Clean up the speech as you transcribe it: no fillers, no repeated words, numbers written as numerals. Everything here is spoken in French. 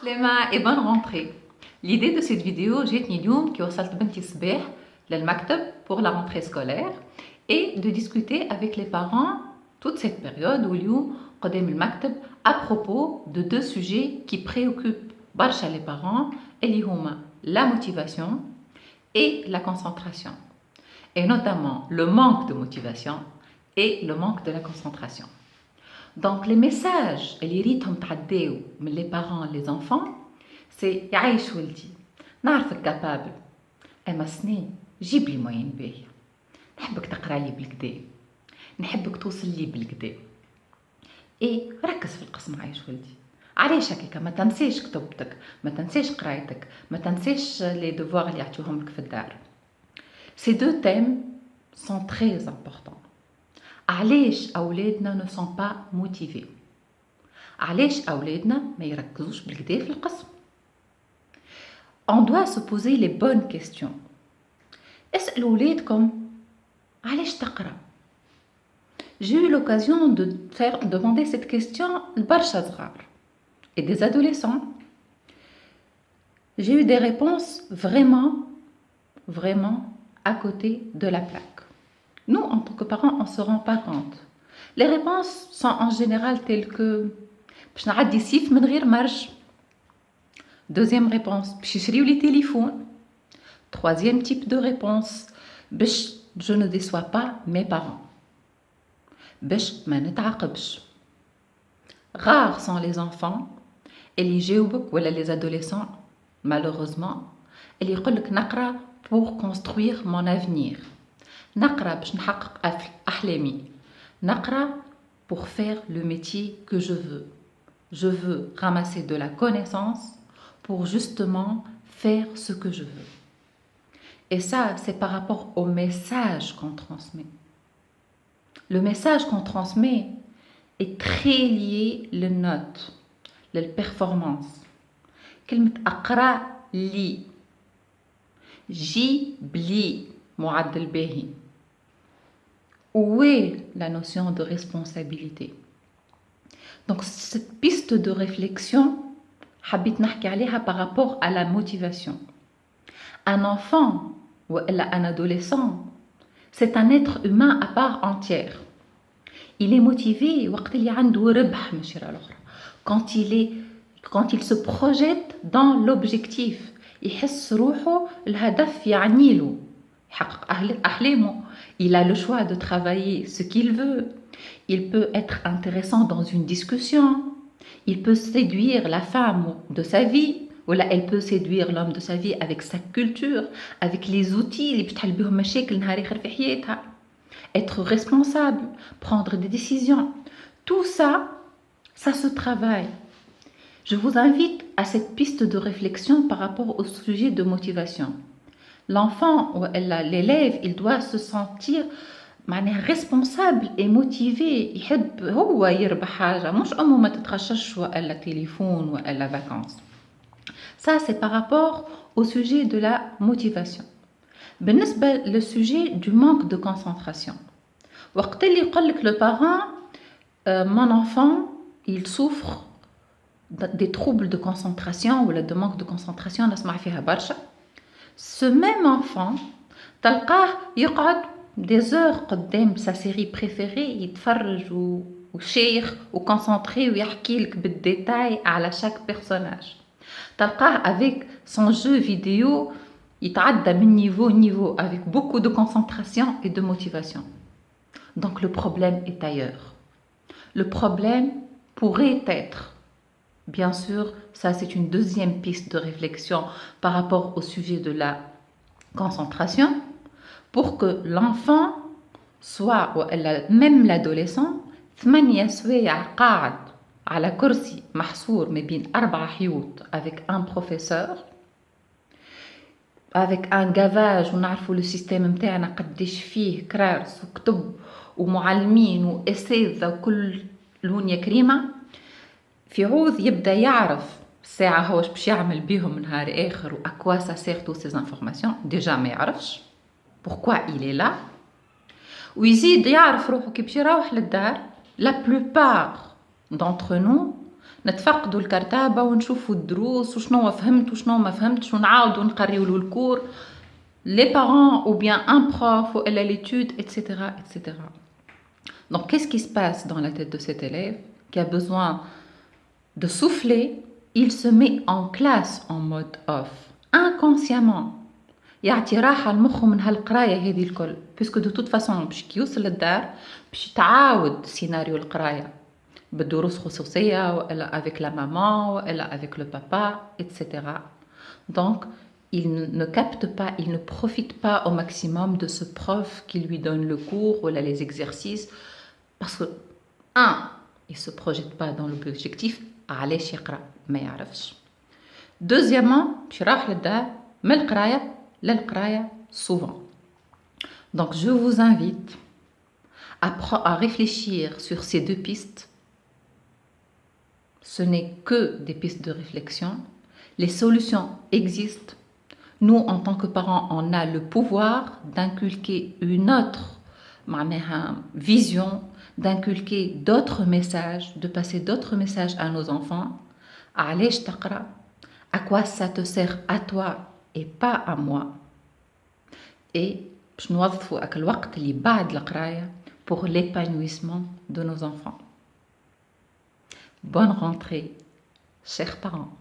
Slema et bonne rentrée. L'idée de cette vidéo, جاتني اليوم كي وصلت بنتي الصباح للمكتب pour la rentrée scolaire et de discuter avec les parents toute cette période où اليوم قدام المكتب à propos de deux sujets qui préoccupent برشا les parents اللي هما la motivation et la concentration et notamment le manque de motivation et le manque de la concentration. Donc les messages اللي ريتهم تعداو من les parents les enfants c'est يعيش ولدي نعرفك كابابل اما سنين جيب لي موين باهي نحبك تقرا لي بالكدا نحبك توصل لي بالكدا ايه ركز في القسم عايش ولدي علاش هكاك ما تنساش كتبتك ما تنساش قرايتك ما تنساش لي دوفوار اللي يعطيوهم لك في الدار. Ces deux thèmes sont très importants. علاش أولادنا ne sont pas motivés؟ علاش أولادنا ما يركزوش بالكدا في القسم؟ On doit se poser les bonnes questions. اسألوا ولادكم علاش تقرأ؟ J'ai eu l'occasion de faire demander cette question لبرشا صغار et des adolescents. J'ai eu des réponses vraiment à côté de la plaque. Nous, en tant que parents, on ne se rend pas compte. Les réponses sont en général telles que باش نعدي سيف من غير مرج. Deuxième réponse, باش يشريو لي تليفون. Troisième type de réponse, باش je ne déçois pas mes parents. باش ما نتعاقبش. Rares sont les enfants اللي يجاوبك ولا les adolescents malheureusement اللي يقولك نقرا pour construire mon avenir. نقرا باش نحقق أحلامي. نقرا pour faire le métier que je veux. Je veux ramasser de la connaissance pour justement faire ce que je veux. Et ça, c'est par rapport au message qu'on transmet. Le message qu'on transmet est très lié aux notes, aux performances. كلمة أقرأ لي جيب لي معدل باهي. Où est la notion de responsabilité? Donc cette piste de réflexion حبيت نحكي عليها par rapport à la motivation. Un enfant ou un adolescent, c'est un être humain à part entière. Il est motivé وقت اللي عنده ربح ماشي الأخرى. Quand il se projette dans l'objectif, يحس روحه الهدف يعنيله يحقق أحلامه. Il a le choix de travailler ce qu'il veut. Il peut être intéressant dans une discussion. Il peut séduire la femme de sa vie. Ou là, elle peut séduire l'homme de sa vie avec sa culture, avec les outils اللي بتحل بهم مشاكل نهار آخر في حياتها. Être responsable, prendre des décisions. Tout ça, ça se travaille. Je vous invite à cette piste de réflexion par rapport au sujet de motivation. L'enfant ou l'élève, il doit se sentir responsable et motivé. يحب هو يربح حاجة مش أمه ما تتخشش ولا تليفون ولا vacances. Ça, c'est par rapport au sujet de la motivation. بالنسبة le sujet du manque de concentration. وقت اللي يقول لك le parent mon enfant, il souffre des troubles de concentration ou de manque de concentration نسمع فيها برشا. Ce même enfant تلقاه يقعد des heures قدام sa série préférée يتفرج وشيخ وconcentré ويحكي لك بالديتاي على chaque personnage. تلقاه avec son jeu vidéo يتعدى من niveau avec beaucoup de concentration et de motivation. Donc le problème est ailleurs. Le problème pourrait être, bien sûr, ça c'est une deuxième piste de réflexion par rapport au sujet de la concentration, pour que l'enfant soit, ou même l'adolescent, 8 سوايع قاعد على كرسي محصور ما بين 4 حيوط avec un professeur, avec un gavage ونعرفوا le système متاعنا قديش فيه كرارس وكتب ومعلمين وأساتذة وكل لونيا كريمة في عوض يبدأ يعرف الساعة هوش باش يعمل بيهم نهار آخر و à quoi ça sert toutes ces informations. Déjà ما يعرفش pourquoi il est là ويزيد يعرف روحه كي باش يروح للدار. La plupart d'entre nous نتفقدوا الكرتابة ونشوفوا الدروس وشنو فهمت وشنو ما فهمتش ونعاودوا نقريو له الكور les parents ou bien un prof ou elle a l'étude, etc., etc. Donc, qu'est-ce qui se passe dans la tête de cet élève qui a besoin de souffler? Il se met en classe en mode off, inconsciemment. يعطي راحة لمخه من هالقراية هذه الكل puisque de toute façon باش كي يوصل للدار باش يتعاود سيناريو القراية بالدروس خصوصية وإلا avec la maman وإلا avec le papa, etc. Donc, il ne capte pas, il ne profite pas au maximum de ce prof qui lui donne le cours ou là, les exercices parce que, il ne se projette pas dans l'objectif علاش يقرأ ما يعرفش. Deuxièmement, باش يروح للدار من القراية للقراية souvent. Donc, je vous invite à réfléchir sur ces deux pistes. Ce n'est que des pistes de réflexion. Les solutions existent. Nous, en tant que parents, on a le pouvoir d'inculquer une autre vision, d'inculquer d'autres messages, de passer d'autres messages à nos enfants. علاش تقرأ? À quoi ça te sert à toi et pas à moi? Et باش نوظفوا الوقت اللي بعد القراية pour l'épanouissement de nos enfants. Bonne rentrée, chers parents.